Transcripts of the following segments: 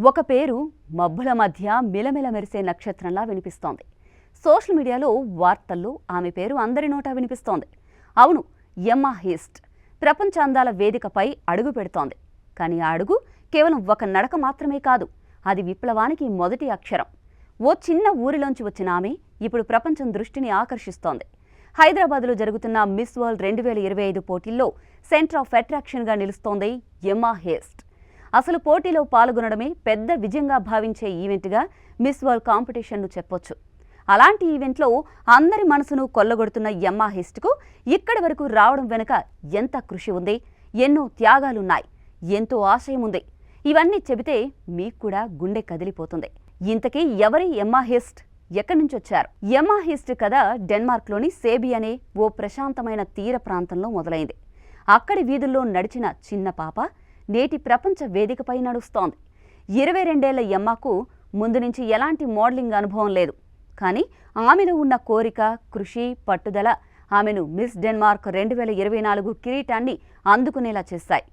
ఒక పేరు మబ్బుల మధ్య మిలమిల మెరిసే నక్షత్రంలా వినిపిస్తోంది. సోషల్ మీడియాలో వార్తల్లో ఆమె పేరు అందరి నోటా వినిపిస్తోంది. అవును, ఎమ్మా హీస్ట్ ప్రపంచ అందాల వేదికపై అడుగు పెడుతోంది. కానీ ఆ అడుగు కేవలం ఒక నడక మాత్రమే కాదు, అది విప్లవానికి మొదటి అక్షరం. ఓ చిన్న ఊరిలోంచి వచ్చిన ఆమె ఇప్పుడు ప్రపంచం దృష్టిని ఆకర్షిస్తోంది. హైదరాబాద్లో జరుగుతున్న మిస్ వరల్డ్ 2025 పోటీల్లో సెంటర్ ఆఫ్ అట్రాక్షన్గా నిలుస్తోంది ఎమ్మా హీస్ట్. అసలు పోటీలో పాల్గొనడమే పెద్ద విజయంగా భావించే ఈవెంట్గా మిస్ వరల్డ్ కాంపిటీషన్ను చెప్పొచ్చు. అలాంటి ఈవెంట్లో అందరి మనసును కొల్లగొడుతున్న ఎమ్మా హీస్ట్కు ఇక్కడి వరకు రావడం వెనుక ఎంత కృషి ఉంది, ఎన్నో త్యాగాలున్నాయి, ఎంతో ఆశయం ఉంది. ఇవన్నీ చెబితే మీకు కూడా గుండె కదిలిపోతుంది. ఇంతకీ ఎవరి ఎమ్మా హీస్ట్, ఎక్కడి నుంచి వచ్చారు? ఎమ్మా హీస్ట్ కథ డెన్మార్క్లోని సేబి అనే ఓ ప్రశాంతమైన తీర ప్రాంతంలో మొదలైంది. అక్కడి వీధుల్లో నడిచిన చిన్న పాప నేటి ప్రపంచ వేదికపై నడుస్తోంది. 22 ఏళ్ల ఎమ్మాకు ముందు నుంచి ఎలాంటి మోడలింగ్ అనుభవం లేదు. కానీ ఆమెలో ఉన్న కోరిక, కృషి, పట్టుదల ఆమెను మిస్ డెన్మార్క్ 2024 కిరీటాన్ని అందుకునేలా చేశాయి.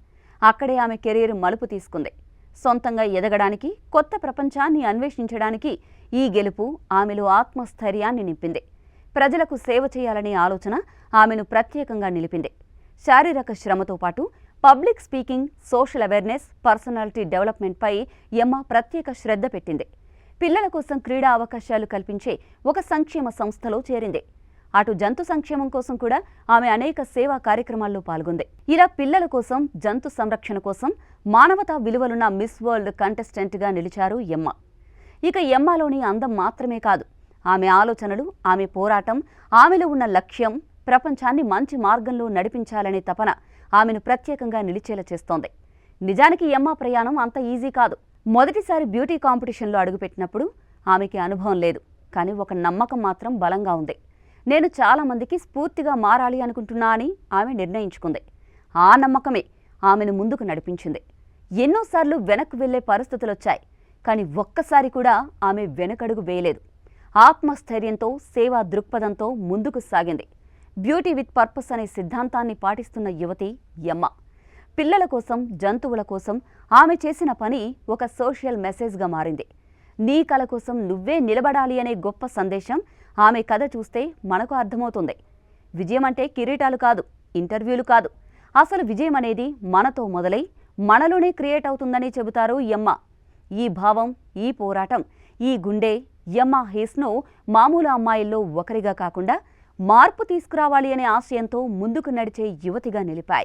అక్కడే ఆమె కెరీర్ మలుపు తీసుకుంది. సొంతంగా ఎదగడానికి, కొత్త ప్రపంచాన్ని అన్వేషించడానికి ఈ గెలుపు ఆమెలో ఆత్మస్థైర్యాన్ని నింపింది. ప్రజలకు సేవ చేయాలనే ఆలోచన ఆమెను ప్రత్యేకంగా నిలిపింది. శారీరక శ్రమతో పాటు public speaking, social awareness, personality డెవలప్మెంట్పై ఎమ్మా ప్రత్యేక శ్రద్ధ పెట్టింది. పిల్లల కోసం క్రీడా అవకాశాలు కల్పించే ఒక సంక్షేమ సంస్థలో చేరింది. అటు జంతు సంక్షేమం కోసం కూడా ఆమె అనేక సేవా కార్యక్రమాల్లో పాల్గొంది. ఇలా పిల్లల కోసం, జంతు సంరక్షణ కోసం మానవతా విలువలున్న మిస్ వరల్డ్ కంటెస్టెంట్గా నిలిచారు ఎమ్మా. ఇక ఎమ్మాలోని అందం మాత్రమే కాదు, ఆమె ఆలోచనలు, ఆమె పోరాటం, ఆమెలో ఉన్న లక్ష్యం ప్రపంచాన్ని మంచి మార్గంలో నడిపించాలనే తపన ఆమెను ప్రత్యేకంగా నిలిచేలా చేస్తోంది. నిజానికి ఎమ్మా ప్రయాణం అంత ఈజీ కాదు. మొదటిసారి బ్యూటీ కాంపిటీషన్లో అడుగుపెట్టినప్పుడు ఆమెకి అనుభవం లేదు. కానీ ఒక నమ్మకం మాత్రం బలంగా ఉంది. నేను చాలా మందికి స్ఫూర్తిగా మారాలి అనుకుంటున్నా అని ఆమె నిర్ణయించుకుంది. ఆ నమ్మకమే ఆమెను ముందుకు నడిపించింది. ఎన్నోసార్లు వెనక్కు వెళ్లే పరిస్థితులు వచ్చాయి. కానీ ఒక్కసారి కూడా ఆమె వెనకడుగు వేయలేదు. ఆత్మస్థైర్యంతో, సేవా దృక్పథంతో ముందుకు సాగింది. బ్యూటీ విత్ పర్పస్ అనే సిద్ధాంతాన్ని పాటిస్తున్న యువతి ఎమ్మా. పిల్లల కోసం, జంతువుల కోసం ఆమె చేసిన పని ఒక సోషల్ మెసేజ్గా మారింది. నీ కల కోసం నువ్వే నిలబడాలి అనే గొప్ప సందేశం ఆమె కథ చూస్తే మనకు అర్థమవుతుంది. విజయం అంటే కిరీటాలు కాదు, ఇంటర్వ్యూలు కాదు. అసలు విజయం అనేది మనతో మొదలై మనలోనే క్రియేట్ అవుతుందని చెబుతారు ఎమ్మా. ఈ భావం, ఈ పోరాటం, ఈ గుండె ఎమ్మా హీస్ట్ను మామూలు అమ్మాయిల్లో ఒకరిగా కాకుండా మార్పు తీసుకురావాలి అనే ఆశయంతో ముందుకు నడిచే యువతిగా నిలిపాయి.